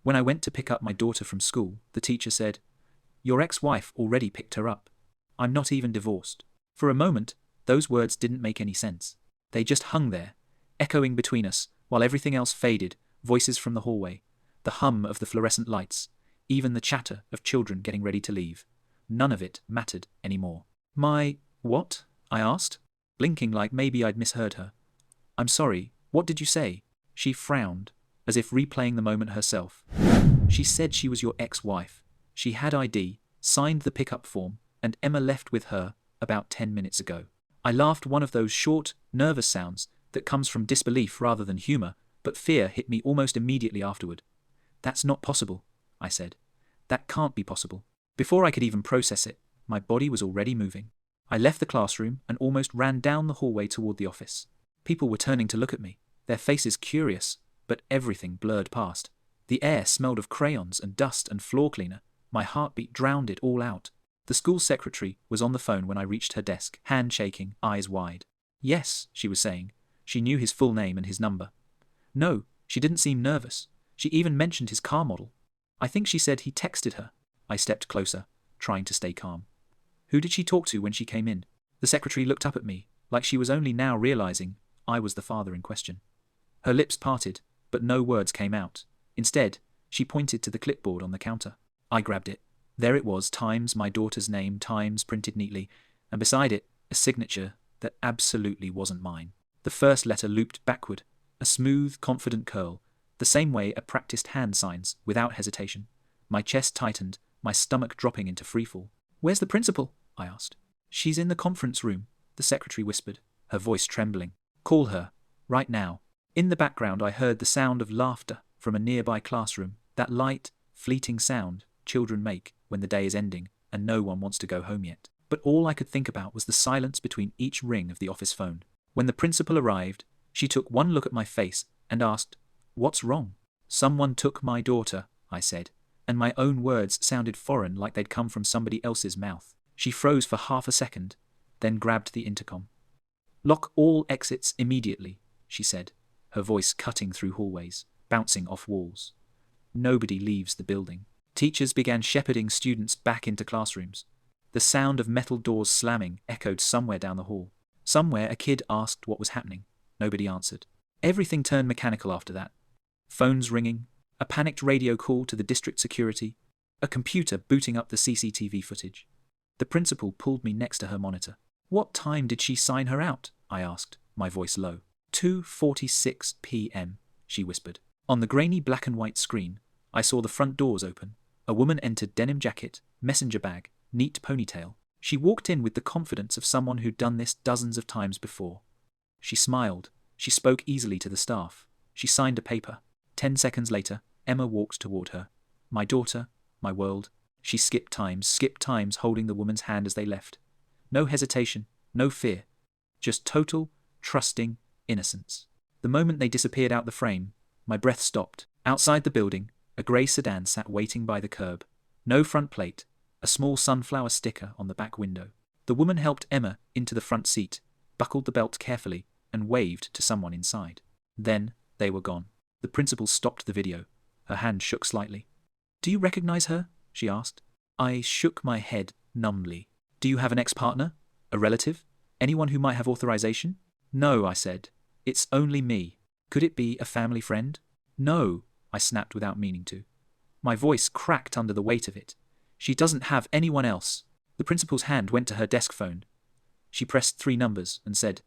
When I went to pick up my daughter from school, the teacher said, "Your ex-wife already picked her up. I'm not even divorced." For a moment, those words didn't make any sense. They just hung there, echoing between us, while everything else faded, voices from the hallway, the hum of the fluorescent lights, even the chatter of children getting ready to leave. None of it mattered anymore. What? I asked, blinking like maybe I'd misheard her. "I'm sorry, what did you say?" She frowned, as if replaying the moment herself. "She said she was your ex-wife. She had ID, signed the pickup form, and Emma left with her about 10 minutes ago." I laughed, one of those short, nervous sounds that comes from disbelief rather than humor, but fear hit me almost immediately afterward. "That's not possible," I said. "That can't be possible." Before I could even process it, my body was already moving. I left the classroom and almost ran down the hallway toward the office. People were turning to look at me, their faces curious, but everything blurred past. The air smelled of crayons and dust and floor cleaner. My heartbeat drowned it all out. The school secretary was on the phone when I reached her desk, hand shaking, eyes wide. "Yes," she was saying. She knew his full name and his number. No, she didn't seem nervous. She even mentioned his car model. I think she said he texted her. I stepped closer, trying to stay calm. "Who did she talk to when she came in?" The secretary looked up at me, like she was only now realizing I was the father in question. Her lips parted, but no words came out. Instead, she pointed to the clipboard on the counter. I grabbed it. There it was, Times, my daughter's name, Times, printed neatly, and beside it, a signature that absolutely wasn't mine. The first letter looped backward, a smooth, confident curl, the same way a practiced hand signs, without hesitation. My chest tightened, my stomach dropping into freefall. "Where's the principal?" I asked. "She's in the conference room," the secretary whispered, her voice trembling. "Call her, right now." In the background I heard the sound of laughter from a nearby classroom, that light, fleeting sound children make when the day is ending and no one wants to go home yet. But all I could think about was the silence between each ring of the office phone. When the principal arrived, she took one look at my face and asked, "What's wrong?" "Someone took my daughter," I said, and my own words sounded foreign, like they'd come from somebody else's mouth. She froze for half a second, then grabbed the intercom. "Lock all exits immediately," she said, her voice cutting through hallways, bouncing off walls. Nobody leaves the building. Teachers began shepherding students back into classrooms. The sound of metal doors slamming echoed somewhere down the hall. Somewhere a kid asked what was happening. Nobody answered. Everything turned mechanical after that. Phones ringing, a panicked radio call to the district security, a computer booting up the CCTV footage. The principal pulled me next to her monitor. "What time did she sign her out?" I asked, my voice low. 2:46 p.m., she whispered. On the grainy black and white screen, I saw the front doors open. A woman entered, denim jacket, messenger bag, neat ponytail. She walked in with the confidence of someone who'd done this dozens of times before. She smiled. She spoke easily to the staff. She signed a paper. 10 seconds later, Emma walked toward her. My daughter, my world. She skipped times, holding the woman's hand as they left. No hesitation, no fear. Just total, trusting innocence. The moment they disappeared out the frame, my breath stopped. Outside the building, a grey sedan sat waiting by the curb. No front plate, a small sunflower sticker on the back window. The woman helped Emma into the front seat, buckled the belt carefully, and waved to someone inside. Then they were gone. The principal stopped the video. Her hand shook slightly. "Do you recognize her?" she asked. I shook my head numbly. "Do you have an ex-partner? A relative? Anyone who might have authorization?" "No," I said. "It's only me." "Could it be a family friend?" "No," I snapped without meaning to. My voice cracked under the weight of it. "She doesn't have anyone else." The principal's hand went to her desk phone. She pressed 3 numbers and said,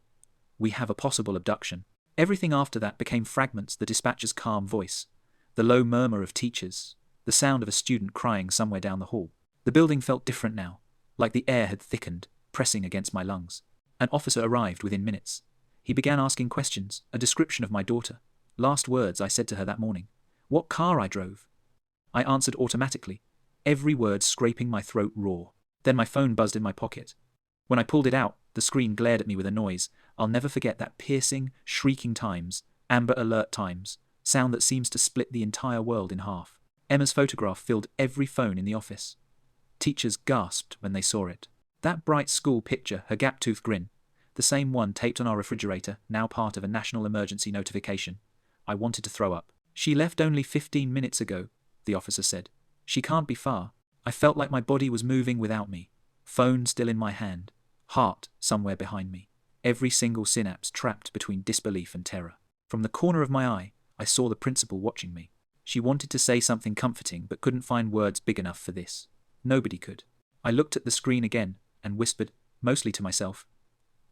"We have a possible abduction." Everything after that became fragments, the dispatcher's calm voice, the low murmur of teachers, the sound of a student crying somewhere down the hall. The building felt different now, like the air had thickened, pressing against my lungs. An officer arrived within minutes. He began asking questions, a description of my daughter. Last words I said to her that morning. What car I drove. I answered automatically, every word scraping my throat raw. Then my phone buzzed in my pocket. When I pulled it out, the screen glared at me with a noise. I'll never forget that piercing, shrieking Times, Amber Alert Times, sound that seems to split the entire world in half. Emma's photograph filled every phone in the office. Teachers gasped when they saw it. That bright school picture, her gap-toothed grin, the same one taped on our refrigerator, now part of a national emergency notification. I wanted to throw up. She left only 15 minutes ago, the officer said. She can't be far. I felt like my body was moving without me. Phone still in my hand. Heart somewhere behind me. Every single synapse trapped between disbelief and terror. From the corner of my eye, I saw the principal watching me. She wanted to say something comforting but couldn't find words big enough for this. Nobody could. I looked at the screen again and whispered, mostly to myself,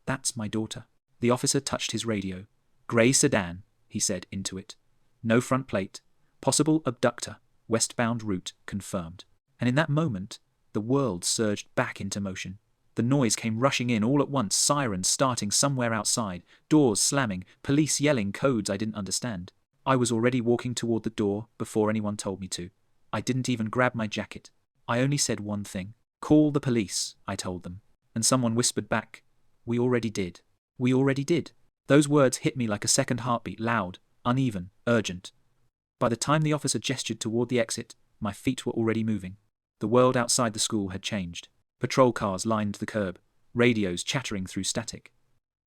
"That's my daughter." The officer touched his radio. "Grey sedan," he said into it. "No front plate. Possible abductor. Westbound route confirmed." And in that moment, the world surged back into motion. The noise came rushing in all at once, sirens starting somewhere outside, doors slamming, police yelling codes I didn't understand. I was already walking toward the door before anyone told me to. I didn't even grab my jacket. I only said one thing. "Call the police," I told them. And someone whispered back, "We already did. We already did." Those words hit me like a second heartbeat, loud, uneven, urgent. By the time the officer gestured toward the exit, my feet were already moving. The world outside the school had changed. Patrol cars lined the curb, radios chattering through static.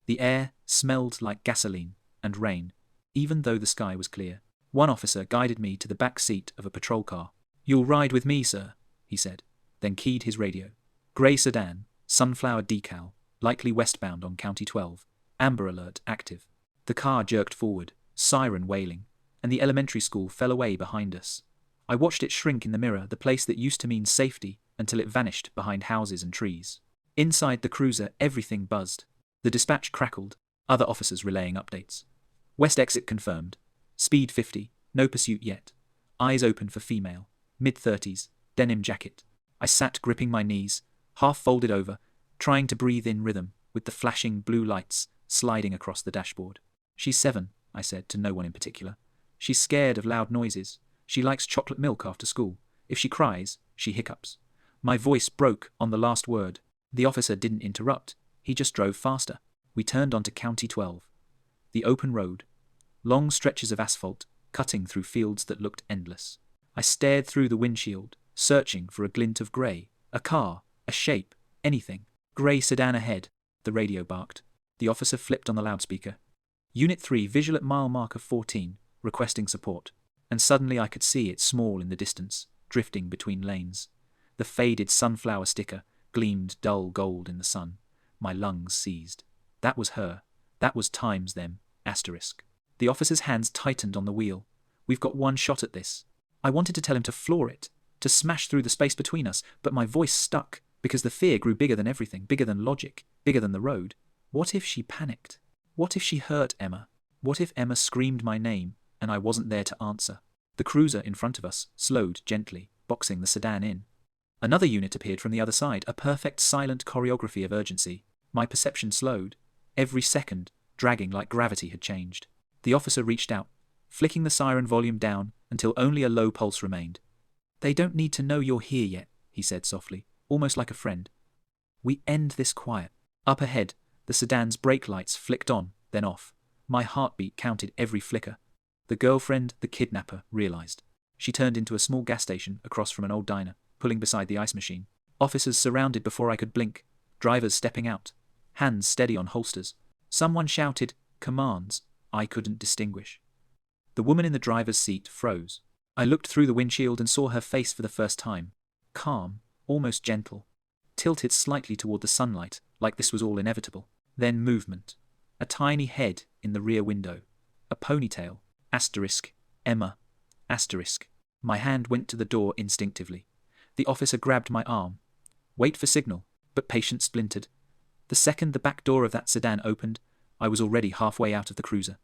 The air smelled like gasoline and rain, even though the sky was clear. One officer guided me to the back seat of a patrol car. "You'll ride with me, sir," he said, then keyed his radio. "Grey sedan, sunflower decal, likely westbound on County 12, amber alert active." The car jerked forward, siren wailing, and the elementary school fell away behind us. I watched it shrink in the mirror, the place that used to mean safety, until it vanished behind houses and trees. Inside the cruiser, everything buzzed. The dispatch crackled, other officers relaying updates. "West exit confirmed. Speed 50, no pursuit yet. Eyes open for female, mid-30s, denim jacket." I sat gripping my knees, half folded over, trying to breathe in rhythm, with the flashing blue lights sliding across the dashboard. "She's 7, I said to no one in particular. "She's scared of loud noises. She likes chocolate milk after school. If she cries, she hiccups." My voice broke on the last word. The officer didn't interrupt. He just drove faster. We turned onto County 12. The open road. Long stretches of asphalt, cutting through fields that looked endless. I stared through the windshield, searching for a glint of grey, a car, a shape, anything. "Grey sedan ahead," the radio barked. The officer flipped on the loudspeaker. "Unit 3, visual at mile marker 14, requesting support." And suddenly I could see it small in the distance, drifting between lanes. The faded sunflower sticker gleamed dull gold in the sun. My lungs seized. That was her. That was times them, asterisk. The officer's hands tightened on the wheel. "We've got one shot at this." I wanted to tell him to floor it, to smash through the space between us, but my voice stuck, because the fear grew bigger than everything, bigger than logic, bigger than the road. What if she panicked? What if she hurt Emma? What if Emma screamed my name, and I wasn't there to answer? The cruiser in front of us slowed gently, boxing the sedan in. Another unit appeared from the other side, a perfect silent choreography of urgency. My perception slowed. Every second, dragging like gravity had changed. The officer reached out, flicking the siren volume down until only a low pulse remained. "They don't need to know you're here yet," he said softly, almost like a friend. "We end this quiet." Up ahead, the sedan's brake lights flicked on, then off. My heartbeat counted every flicker. The girlfriend, the kidnapper, realized. She turned into a small gas station across from an old diner, pulling beside the ice machine. Officers surrounded before I could blink, drivers stepping out, hands steady on holsters. Someone shouted commands I couldn't distinguish. The woman in the driver's seat froze. I looked through the windshield and saw her face for the first time. Calm, almost gentle, tilted slightly toward the sunlight, like this was all inevitable. Then movement. A tiny head in the rear window. A ponytail. Asterisk. Emma. Asterisk. My hand went to the door instinctively. The officer grabbed my arm. Wait for signal, but patience splintered. The second the back door of that sedan opened, I was already halfway out of the cruiser.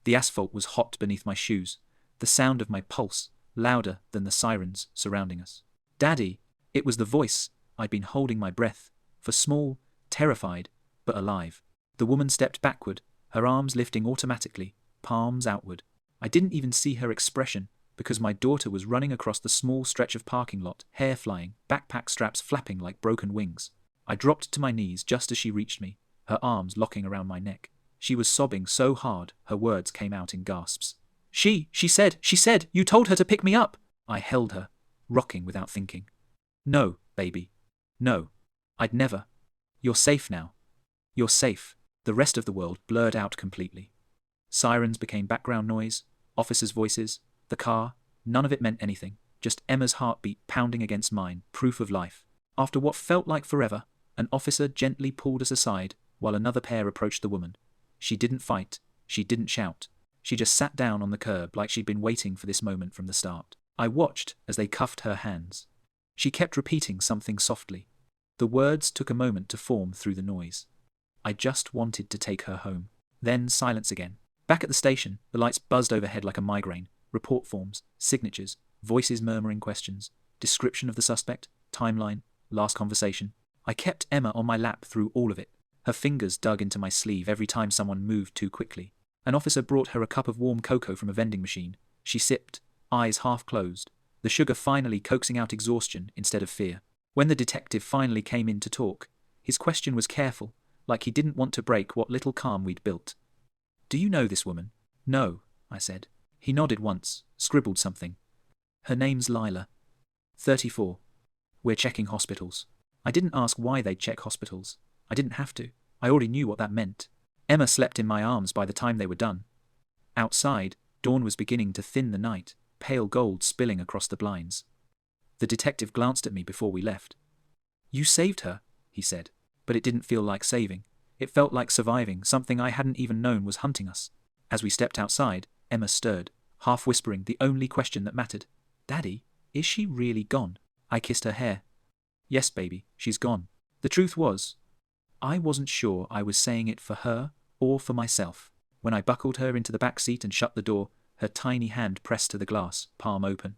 The asphalt was hot beneath my shoes, the sound of my pulse louder than the sirens surrounding us. "Daddy!" It was the voice. I'd been holding my breath, for small, terrified, but alive. The woman stepped backward, her arms lifting automatically, palms outward. I didn't even see her expression, because my daughter was running across the small stretch of parking lot, hair flying, backpack straps flapping like broken wings. I dropped to my knees just as she reached me, her arms locking around my neck. She was sobbing so hard, her words came out in gasps. She said, you told her to pick me up." I held her, rocking without thinking. "No, baby. No. I'd never. You're safe now. You're safe." The rest of the world blurred out completely. Sirens became background noise, officers' voices, the car, none of it meant anything. just Emma's heartbeat pounding against mine, proof of life. After what felt like forever, an officer gently pulled us aside while another pair approached the woman. She didn't fight, she didn't shout. She just sat down on the curb like she'd been waiting for this moment from the start. I watched as they cuffed her hands. She kept repeating something softly. The words took a moment to form through the noise. I just wanted to take her home. Then silence again. Back at the station, the lights buzzed overhead like a migraine. Report forms, signatures, voices murmuring questions, description of the suspect, timeline, last conversation. I kept Emma on my lap through all of it. Her fingers dug into my sleeve every time someone moved too quickly. An officer brought her a cup of warm cocoa from a vending machine. She sipped, eyes half closed, the sugar finally coaxing out exhaustion instead of fear. When the detective finally came in to talk, his question was careful, like he didn't want to break what little calm we'd built. "Do you know this woman?" "No," I said. He nodded once, scribbled something. "Her name's Lila. 34. We're checking hospitals." I didn't ask why they'd check hospitals. I didn't have to. I already knew what that meant. Emma slept in my arms by the time they were done. Outside, dawn was beginning to thin the night, pale gold spilling across the blinds. The detective glanced at me before we left. "You saved her," he said, but it didn't feel like saving. It felt like surviving something I hadn't even known was hunting us. As we stepped outside, Emma stirred, half whispering the only question that mattered. "Daddy, is she really gone?" I kissed her hair. "Yes, baby, she's gone." The truth was, I wasn't sure I was saying it for her or for myself. When I buckled her into the back seat and shut the door, her tiny hand pressed to the glass, palm open.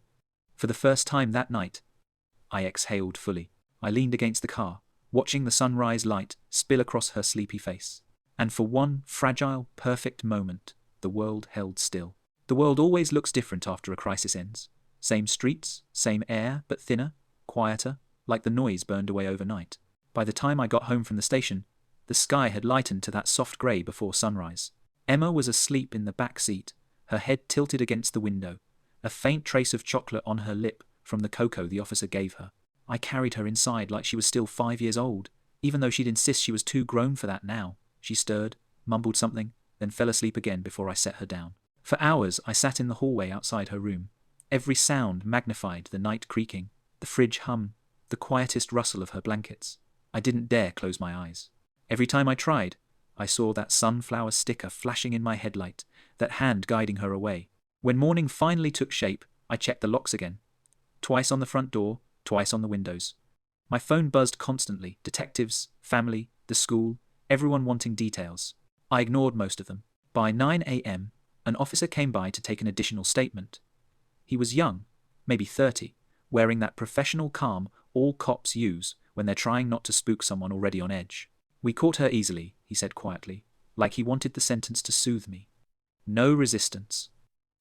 For the first time that night, I exhaled fully. I leaned against the car, watching the sunrise light spill across her sleepy face. And for one fragile, perfect moment, the world held still. The world always looks different after a crisis ends. Same streets, same air, but thinner, quieter, like the noise burned away overnight. By the time I got home from the station, the sky had lightened to that soft grey before sunrise. Emma was asleep in the back seat, her head tilted against the window, a faint trace of chocolate on her lip from the cocoa the officer gave her. I carried her inside like she was still 5 years old, even though she'd insist she was too grown for that now. She stirred, mumbled something, then fell asleep again before I set her down. For hours I sat in the hallway outside her room. Every sound magnified, the night creaking, the fridge hum, the quietest rustle of her blankets. I didn't dare close my eyes. Every time I tried, I saw that sunflower sticker flashing in my headlight, that hand guiding her away. When morning finally took shape, I checked the locks again. Twice on the front door, twice on the windows. My phone buzzed constantly, detectives, family, the school, everyone wanting details. I ignored most of them. By 9 a.m., an officer came by to take an additional statement. He was young, maybe 30, wearing that professional calm all cops use when they're trying not to spook someone already on edge. "We caught her easily," he said quietly, like he wanted the sentence to soothe me. "No resistance.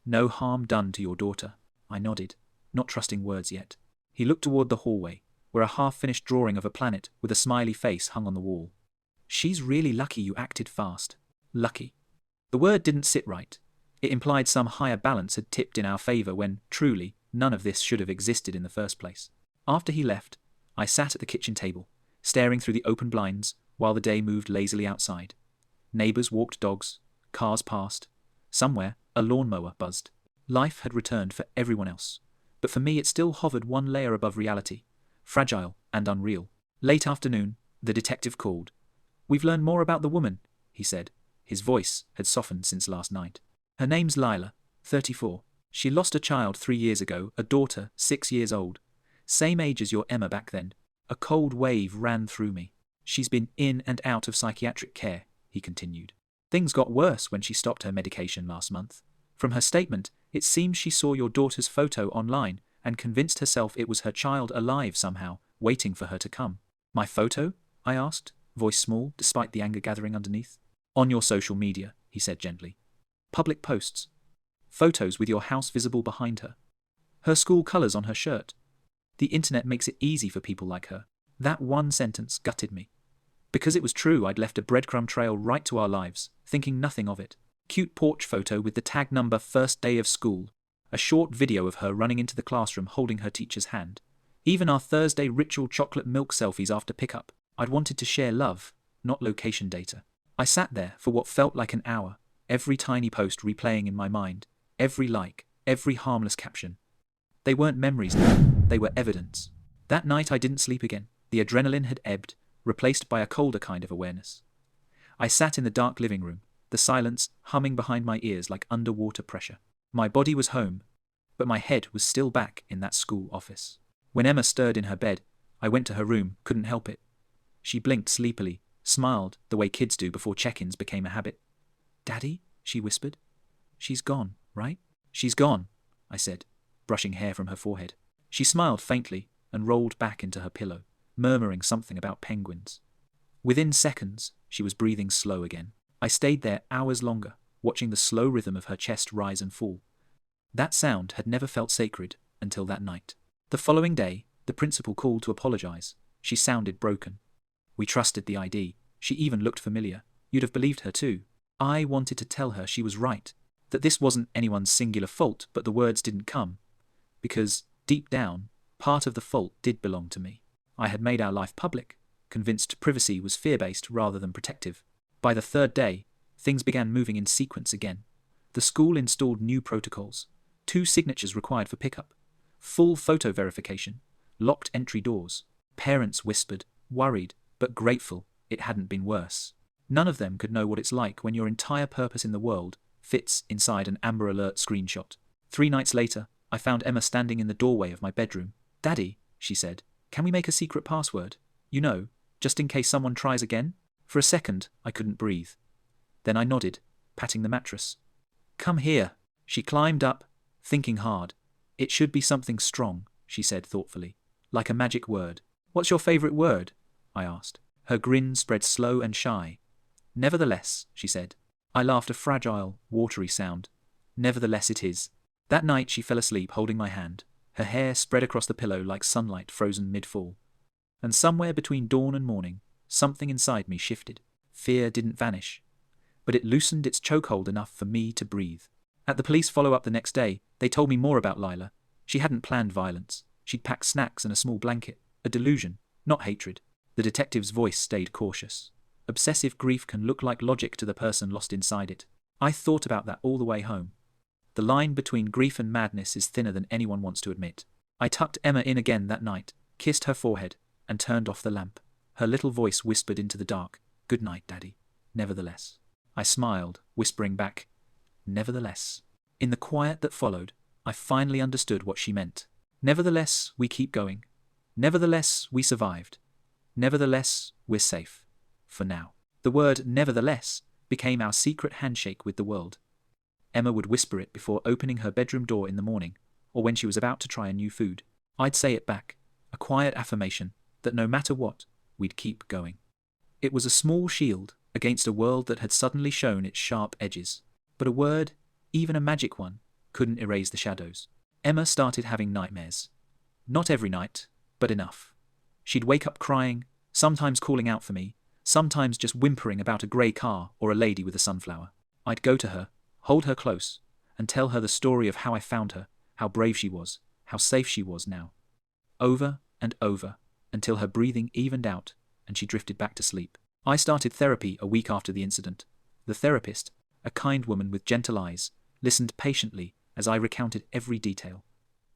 No harm done to your daughter." I nodded, not trusting words yet. He looked toward the hallway, where a half-finished drawing of a planet with a smiley face hung on the wall. "She's really lucky you acted fast." Lucky. The word didn't sit right. It implied some higher balance had tipped in our favor when, truly, none of this should have existed in the first place. After he left, I sat at the kitchen table, staring through the open blinds while the day moved lazily outside. Neighbors walked dogs, cars passed. Somewhere, a lawnmower buzzed. Life had returned for everyone else, but for me it still hovered one layer above reality, fragile and unreal. Late afternoon, the detective called. "We've learned more about the woman," he said. His voice had softened since last night. "Her name's Lila, 34. She lost a child 3 years ago, a daughter 6 years old. Same age as your Emma back then." A cold wave ran through me. "She's been in and out of psychiatric care," he continued. "Things got worse when she stopped her medication last month. From her statement, it seems she saw your daughter's photo online and convinced herself it was her child alive somehow, waiting for her to come." "My photo?" I asked, voice small despite the anger gathering underneath. "On your social media," he said gently. "Public posts. Photos with your house visible behind her. Her school colors on her shirt. The internet makes it easy for people like her." That one sentence gutted me. Because it was true, I'd left a breadcrumb trail right to our lives, thinking nothing of it. Cute porch photo with the tag number first day of school. A short video of her running into the classroom holding her teacher's hand. Even our Thursday ritual chocolate milk selfies after pickup. I'd wanted to share love, not location data. I sat there for what felt like an hour, every tiny post replaying in my mind, every like, every harmless caption. They weren't memories, they were evidence. That night I didn't sleep again. The adrenaline had ebbed, replaced by a colder kind of awareness. I sat in the dark living room, the silence humming behind my ears like underwater pressure. My body was home, but my head was still back in that school office. When Emma stirred in her bed, I went to her room, couldn't help it. She blinked sleepily, smiled the way kids do before check-ins became a habit. "Daddy?" she whispered. "She's gone, right?" "She's gone," I said, brushing hair from her forehead. She smiled faintly and rolled back into her pillow, murmuring something about penguins. Within seconds, she was breathing slow again. I stayed there hours longer, watching the slow rhythm of her chest rise and fall. That sound had never felt sacred until that night. The following day, the principal called to apologize. She sounded broken. We trusted the ID. She even looked familiar. You'd have believed her too. I wanted to tell her she was right, that this wasn't anyone's singular fault, but the words didn't come. Because, deep down, part of the fault did belong to me. I had made our life public, convinced privacy was fear-based rather than protective. By the third day, things began moving in sequence again. The school installed new protocols. 2 signatures required for pickup. Full photo verification. Locked entry doors. Parents whispered, worried, but grateful it hadn't been worse. None of them could know what it's like when your entire purpose in the world fits inside an Amber Alert screenshot. 3 nights later, I found Emma standing in the doorway of my bedroom. "Daddy," she said, "can we make a secret password? You know, just in case someone tries again?" For a second, I couldn't breathe. Then I nodded, patting the mattress. "Come here." She climbed up, thinking hard. "It should be something strong," she said thoughtfully, like a magic word. "What's your favorite word?" I asked. Her grin spread slow and shy. "Nevertheless," she said. I laughed a fragile, watery sound. "Nevertheless it is." That night she fell asleep holding my hand, her hair spread across the pillow like sunlight frozen mid-fall. And somewhere between dawn and morning, something inside me shifted. Fear didn't vanish, but it loosened its chokehold enough for me to breathe. At the police follow-up the next day, they told me more about Lila. She hadn't planned violence. She'd packed snacks and a small blanket. A delusion, not hatred. The detective's voice stayed cautious. Obsessive grief can look like logic to the person lost inside it. I thought about that all the way home. The line between grief and madness is thinner than anyone wants to admit. I tucked Emma in again that night, kissed her forehead, and turned off the lamp. Her little voice whispered into the dark, "Good night, Daddy. Nevertheless." I smiled, whispering back, "Nevertheless." In the quiet that followed, I finally understood what she meant. Nevertheless, we keep going. Nevertheless, we survived. Nevertheless, we're safe. For now. The word nevertheless became our secret handshake with the world. Emma would whisper it before opening her bedroom door in the morning, or when she was about to try a new food. I'd say it back, a quiet affirmation that no matter what, we'd keep going. It was a small shield against a world that had suddenly shown its sharp edges. But a word, even a magic one, couldn't erase the shadows. Emma started having nightmares. Not every night, but enough. She'd wake up crying, sometimes calling out for me, sometimes just whimpering about a grey car or a lady with a sunflower. I'd go to her, hold her close, and tell her the story of how I found her, how brave she was, how safe she was now. Over and over, until her breathing evened out and she drifted back to sleep. I started therapy a week after the incident. The therapist, a kind woman with gentle eyes, listened patiently as I recounted every detail.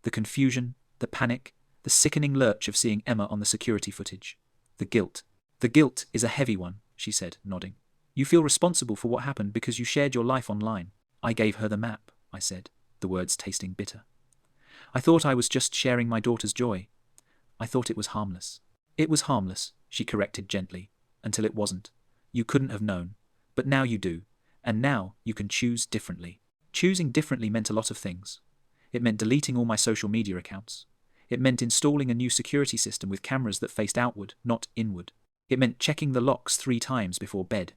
The confusion, the panic, the sickening lurch of seeing Emma on the security footage. The guilt. "The guilt is a heavy one," she said, nodding. "You feel responsible for what happened because you shared your life online." "I gave her the map," I said, the words tasting bitter. "I thought I was just sharing my daughter's joy. I thought it was harmless." "It was harmless," she corrected gently, "until it wasn't. You couldn't have known. But now you do. And now you can choose differently." Choosing differently meant a lot of things. It meant deleting all my social media accounts. It meant installing a new security system with cameras that faced outward, not inward. It meant checking the locks 3 times before bed.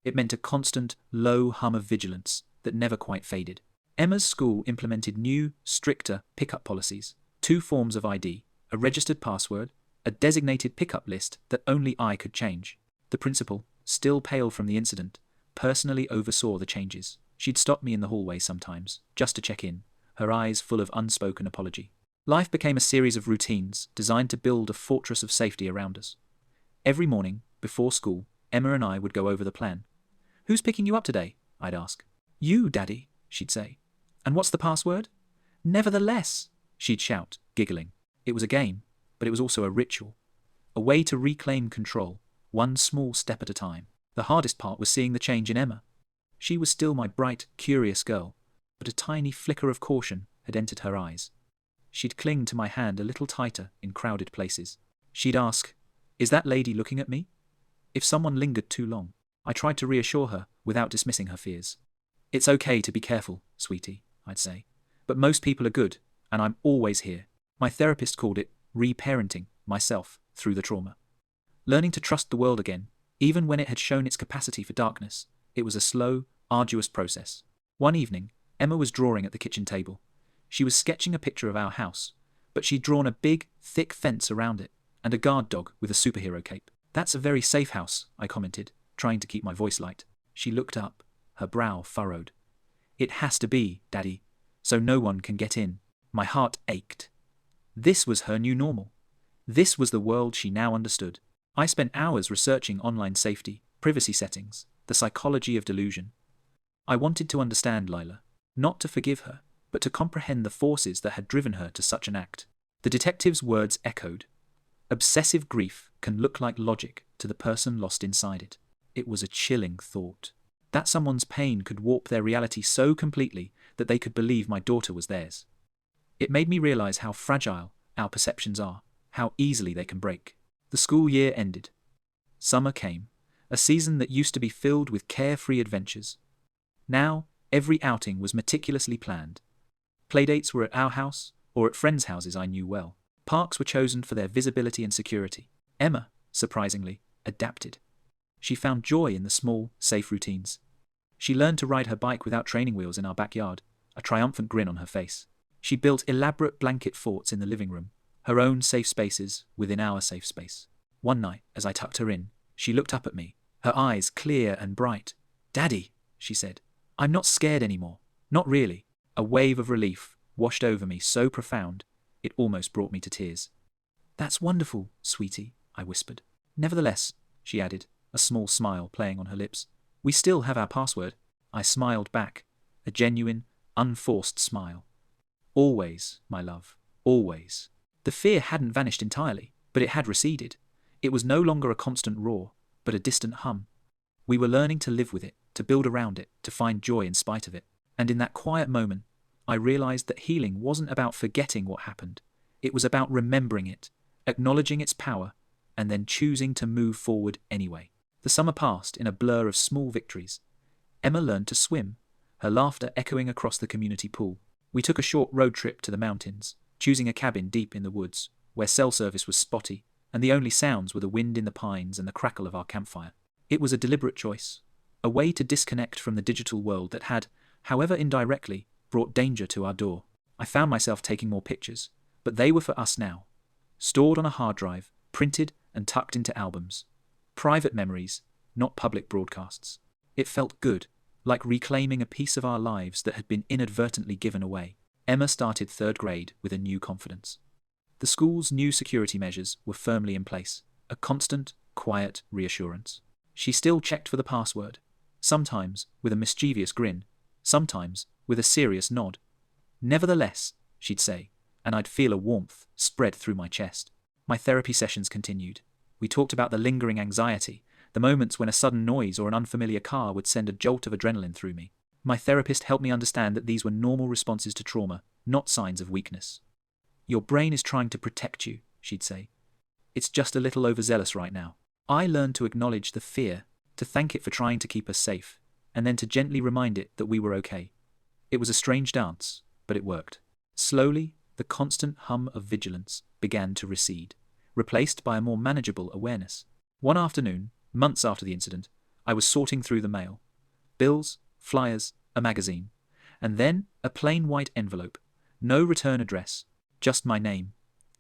It meant a constant, low hum of vigilance that never quite faded. Emma's school implemented new, stricter pickup policies. 2 forms of ID, a registered password, a designated pickup list that only I could change. The principal, still pale from the incident, personally oversaw the changes. She'd stop me in the hallway sometimes, just to check in, her eyes full of unspoken apology. Life became a series of routines designed to build a fortress of safety around us. Every morning, before school, Emma and I would go over the plan. "Who's picking you up today?" I'd ask. "You, Daddy," she'd say. "And what's the password?" "Nevertheless." she'd shout, giggling. It was a game, but it was also a ritual. A way to reclaim control, one small step at a time. The hardest part was seeing the change in Emma. She was still my bright, curious girl, but a tiny flicker of caution had entered her eyes. She'd cling to my hand a little tighter in crowded places. She'd ask, "Is that lady looking at me?" If someone lingered too long, I tried to reassure her without dismissing her fears. "It's okay to be careful, sweetie," I'd say. "But most people are good, and I'm always here." My therapist called it re-parenting myself through the trauma. Learning to trust the world again, even when it had shown its capacity for darkness, it was a slow, arduous process. One evening, Emma was drawing at the kitchen table. She was sketching a picture of our house, but she'd drawn a big, thick fence around it, and a guard dog with a superhero cape. "That's a very safe house," I commented, trying to keep my voice light. She looked up, her brow furrowed. "It has to be, Daddy, so no one can get in." My heart ached. This was her new normal. This was the world she now understood. I spent hours researching online safety, privacy settings, the psychology of delusion. I wanted to understand Lila, not to forgive her, but to comprehend the forces that had driven her to such an act. The detective's words echoed. Obsessive grief can look like logic to the person lost inside it. It was a chilling thought. That someone's pain could warp their reality so completely that they could believe my daughter was theirs. It made me realize how fragile our perceptions are, how easily they can break. The school year ended. Summer came, a season that used to be filled with carefree adventures. Now, every outing was meticulously planned. Playdates were at our house, or at friends' houses I knew well. Parks were chosen for their visibility and security. Emma, surprisingly, adapted. She found joy in the small, safe routines. She learned to ride her bike without training wheels in our backyard, a triumphant grin on her face. She built elaborate blanket forts in the living room, her own safe spaces within our safe space. One night, as I tucked her in, she looked up at me, her eyes clear and bright. "Daddy," she said, "I'm not scared anymore. Not really." A wave of relief washed over me so profound, it almost brought me to tears. "That's wonderful, sweetie," I whispered. "Nevertheless," she added, a small smile playing on her lips, "we still have our password." I smiled back, a genuine, unforced smile. "Always, my love, always." The fear hadn't vanished entirely, but it had receded. It was no longer a constant roar, but a distant hum. We were learning to live with it, to build around it, to find joy in spite of it. And in that quiet moment, I realized that healing wasn't about forgetting what happened. It was about remembering it, acknowledging its power, and then choosing to move forward anyway. The summer passed in a blur of small victories. Emma learned to swim, her laughter echoing across the community pool. We took a short road trip to the mountains, choosing a cabin deep in the woods, where cell service was spotty, and the only sounds were the wind in the pines and the crackle of our campfire. It was a deliberate choice, a way to disconnect from the digital world that had, however indirectly, brought danger to our door. I found myself taking more pictures, but they were for us now. Stored on a hard drive, printed and tucked into albums. Private memories, not public broadcasts. It felt good, like reclaiming a piece of our lives that had been inadvertently given away. Emma started third grade with a new confidence. The school's new security measures were firmly in place, a constant, quiet reassurance. She still checked for the password, sometimes with a mischievous grin, sometimes with a serious nod. "Nevertheless," she'd say, and I'd feel a warmth spread through my chest. My therapy sessions continued. We talked about the lingering anxiety, the moments when a sudden noise or an unfamiliar car would send a jolt of adrenaline through me. My therapist helped me understand that these were normal responses to trauma, not signs of weakness. "Your brain is trying to protect you," she'd say. "It's just a little overzealous right now." I learned to acknowledge the fear, to thank it for trying to keep us safe, and then to gently remind it that we were okay. It was a strange dance, but it worked. Slowly, the constant hum of vigilance began to recede, replaced by a more manageable awareness. One afternoon, months after the incident, I was sorting through the mail. Bills, flyers, a magazine, and then a plain white envelope. No return address, just my name.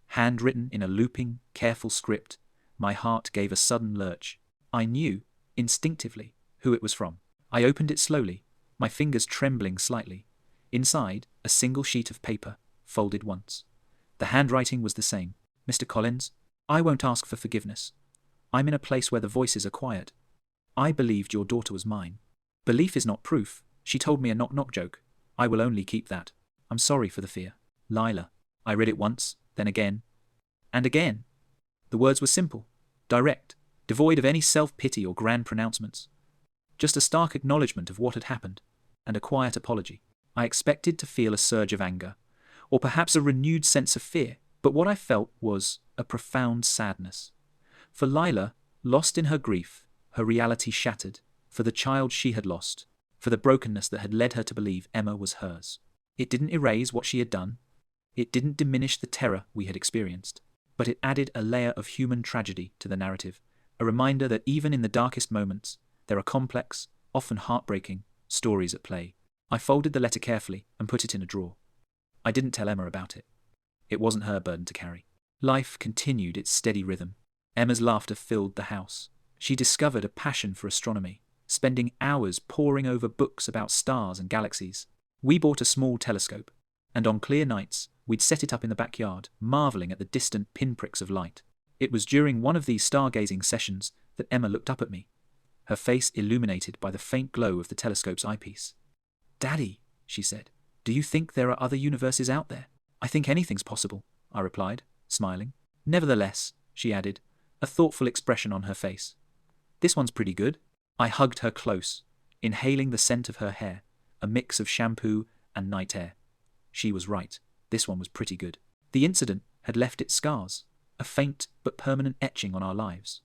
Handwritten in a looping, careful script. My heart gave a sudden lurch. I knew, instinctively, who it was from. I opened it slowly, my fingers trembling slightly. Inside, a single sheet of paper, folded once. The handwriting was the same. "Mr. Collins, I won't ask for forgiveness. I'm in a place where the voices are quiet. I believed your daughter was mine. Belief is not proof. She told me a knock-knock joke. I will only keep that. I'm sorry for the fear. Lila." I read it once, then again, and again. The words were simple, direct, devoid of any self-pity or grand pronouncements. Just a stark acknowledgement of what had happened, and a quiet apology. I expected to feel a surge of anger, or perhaps a renewed sense of fear, but what I felt was a profound sadness. For Lila, lost in her grief, her reality shattered, for the child she had lost, for the brokenness that had led her to believe Emma was hers. It didn't erase what she had done. It didn't diminish the terror we had experienced, but it added a layer of human tragedy to the narrative, a reminder that even in the darkest moments, there are complex, often heartbreaking, stories at play. I folded the letter carefully and put it in a drawer. I didn't tell Emma about it. It wasn't her burden to carry. Life continued its steady rhythm. Emma's laughter filled the house. She discovered a passion for astronomy, spending hours poring over books about stars and galaxies. We bought a small telescope, and on clear nights, we'd set it up in the backyard, marveling at the distant pinpricks of light. It was during one of these stargazing sessions that Emma looked up at me, her face illuminated by the faint glow of the telescope's eyepiece. "Daddy," she said, "do you think there are other universes out there?" "I think anything's possible," I replied, smiling. "Nevertheless," she added, a thoughtful expression on her face, "this one's pretty good." I hugged her close, inhaling the scent of her hair, a mix of shampoo and night air. She was right. This one was pretty good. The incident had left its scars, a faint but permanent etching on our lives.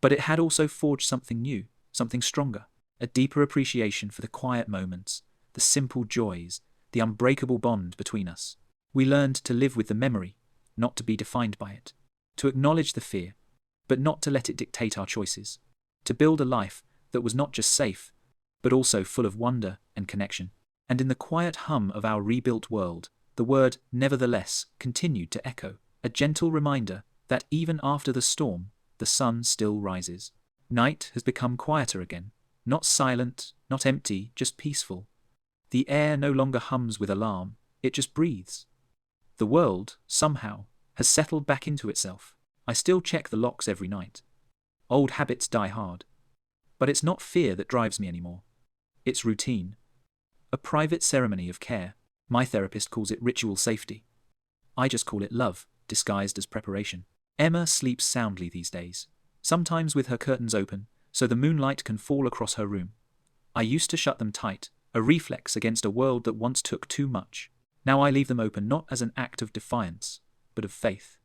But it had also forged something new, something stronger, a deeper appreciation for the quiet moments, the simple joys, the unbreakable bond between us. We learned to live with the memory, not to be defined by it, to acknowledge the fear, but not to let it dictate our choices, to build a life that was not just safe, but also full of wonder and connection. And in the quiet hum of our rebuilt world, the word nevertheless continued to echo, a gentle reminder that even after the storm, the sun still rises. Night has become quieter again, not silent, not empty, just peaceful. The air no longer hums with alarm, it just breathes. The world, somehow, has settled back into itself. I still check the locks every night. Old habits die hard. But it's not fear that drives me anymore. It's routine. A private ceremony of care. My therapist calls it ritual safety. I just call it love, disguised as preparation. Emma sleeps soundly these days, sometimes with her curtains open, so the moonlight can fall across her room. I used to shut them tight, a reflex against a world that once took too much. Now I leave them open not as an act of defiance, but of faith.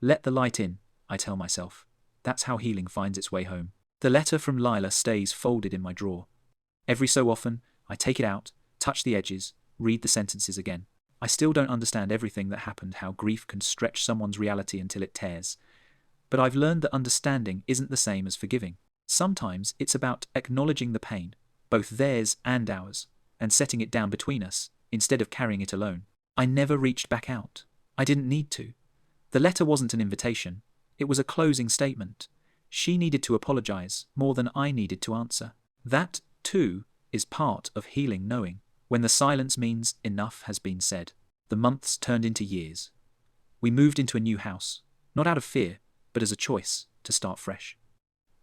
Let the light in, I tell myself. That's how healing finds its way home. The letter from Lila stays folded in my drawer. Every so often, I take it out, touch the edges, read the sentences again. I still don't understand everything that happened, how grief can stretch someone's reality until it tears. But I've learned that understanding isn't the same as forgiving. Sometimes it's about acknowledging the pain, both theirs and ours, and setting it down between us, instead of carrying it alone. I never reached back out. I didn't need to. The letter wasn't an invitation. It was a closing statement. She needed to apologize more than I needed to answer. That, too, is part of healing, knowing when the silence means enough has been said. The months turned into years. We moved into a new house, not out of fear, but as a choice to start fresh.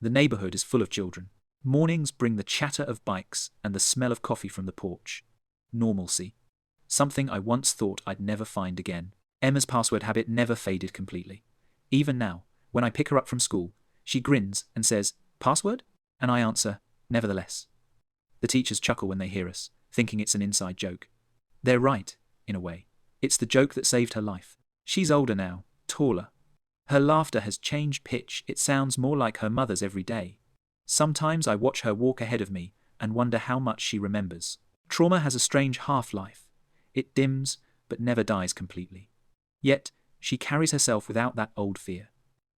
The neighborhood is full of children. Mornings bring the chatter of bikes and the smell of coffee from the porch. Normalcy. Something I once thought I'd never find again. Emma's password habit never faded completely. Even now, when I pick her up from school, she grins and says, "Password?" And I answer, "Nevertheless." The teachers chuckle when they hear us, thinking it's an inside joke. They're right, in a way. It's the joke that saved her life. She's older now, taller. Her laughter has changed pitch. It sounds more like her mother's every day. Sometimes I watch her walk ahead of me and wonder how much she remembers. Trauma has a strange half-life. It dims, but never dies completely. Yet, she carries herself without that old fear.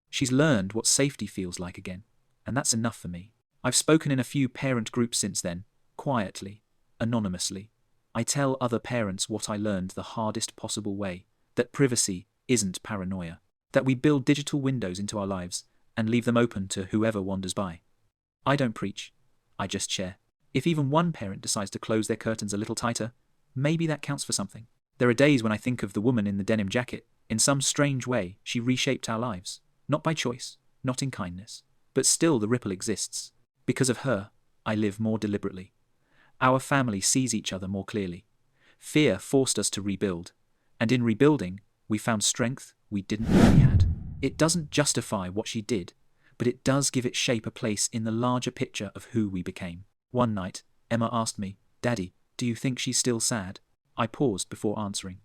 She's learned what safety feels like again, and that's enough for me. I've spoken in a few parent groups since then, quietly, anonymously. I tell other parents what I learned the hardest possible way, that privacy isn't paranoia, that we build digital windows into our lives and leave them open to whoever wanders by. I don't preach, I just share. If even one parent decides to close their curtains a little tighter, maybe that counts for something. There are days when I think of the woman in the denim jacket. In some strange way, she reshaped our lives. Not by choice, not in kindness, but still the ripple exists. Because of her, I live more deliberately. Our family sees each other more clearly. Fear forced us to rebuild, and in rebuilding, We found strength we didn't know we had. It doesn't justify what she did, but it does give its shape a place in the larger picture of who we became. One night, Emma asked me, "Daddy, do you think she's still sad?" I paused before answering.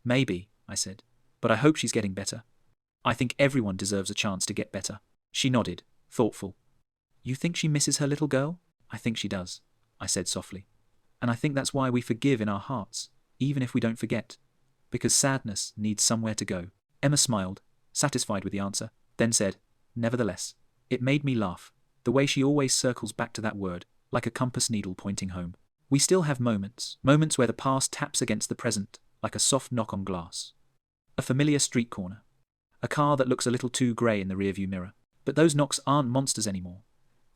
"Maybe," I said, "but I hope she's getting better. I think everyone deserves a chance to get better." She nodded, thoughtful. "You think she misses her little girl?" "I think she does," I said softly. "And I think that's why we forgive in our hearts, even if we don't forget. Because sadness needs somewhere to go." Emma smiled, satisfied with the answer, then said, "Nevertheless." It made me laugh, the way she always circles back to that word, like a compass needle pointing home. We still have moments where the past taps against the present, like a soft knock on glass. A familiar street corner. A car that looks a little too grey in the rearview mirror. But those knocks aren't monsters anymore.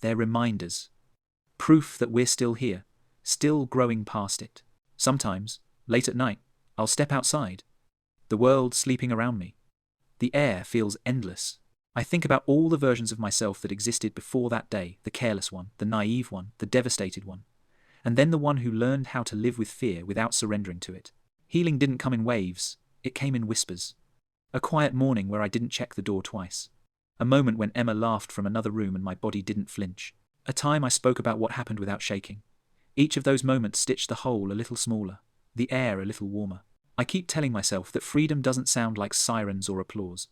They're reminders. Proof that we're still here, still growing past it. Sometimes, late at night, I'll step outside. The world sleeping around me. The air feels endless. I think about all the versions of myself that existed before that day, the careless one, the naive one, the devastated one. And then the one who learned how to live with fear without surrendering to it. Healing didn't come in waves, it came in whispers. A quiet morning where I didn't check the door twice. A moment when Emma laughed from another room and my body didn't flinch. A time I spoke about what happened without shaking. Each of those moments stitched the whole a little smaller, the air a little warmer. I keep telling myself that freedom doesn't sound like sirens or applause.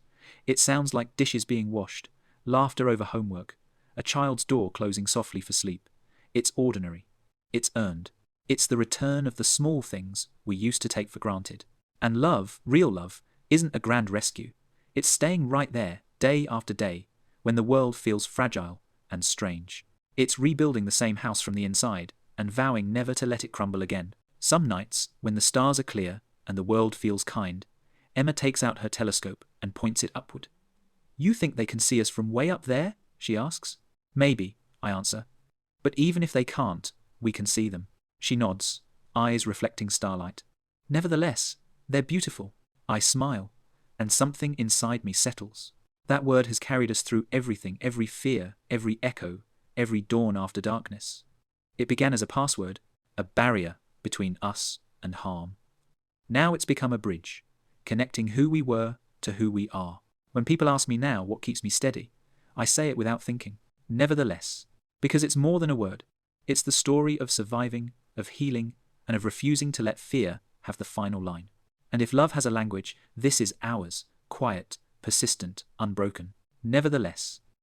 It sounds like dishes being washed, laughter over homework, a child's door closing softly for sleep. It's ordinary. It's earned. It's the return of the small things we used to take for granted. And love, real love, isn't a grand rescue. It's staying right there, day after day, when the world feels fragile and strange. It's rebuilding the same house from the inside, and vowing never to let it crumble again. Some nights, when the stars are clear and the world feels kind, Emma takes out her telescope and points it upward. "You think they can see us from way up there?" she asks. "Maybe," I answer. "But even if they can't, we can see them." She nods, eyes reflecting starlight. "Nevertheless, they're beautiful." I smile, and something inside me settles. That word has carried us through everything, every fear, every echo, every dawn after darkness. It began as a password, a barrier between us and harm. Now it's become a bridge, connecting who we were to who we are. When people ask me now what keeps me steady, I say it without thinking. Nevertheless, because it's more than a word. It's the story of surviving, of healing, and of refusing to let fear have the final line. And if love has a language, this is ours, quiet, persistent, unbroken. Nevertheless.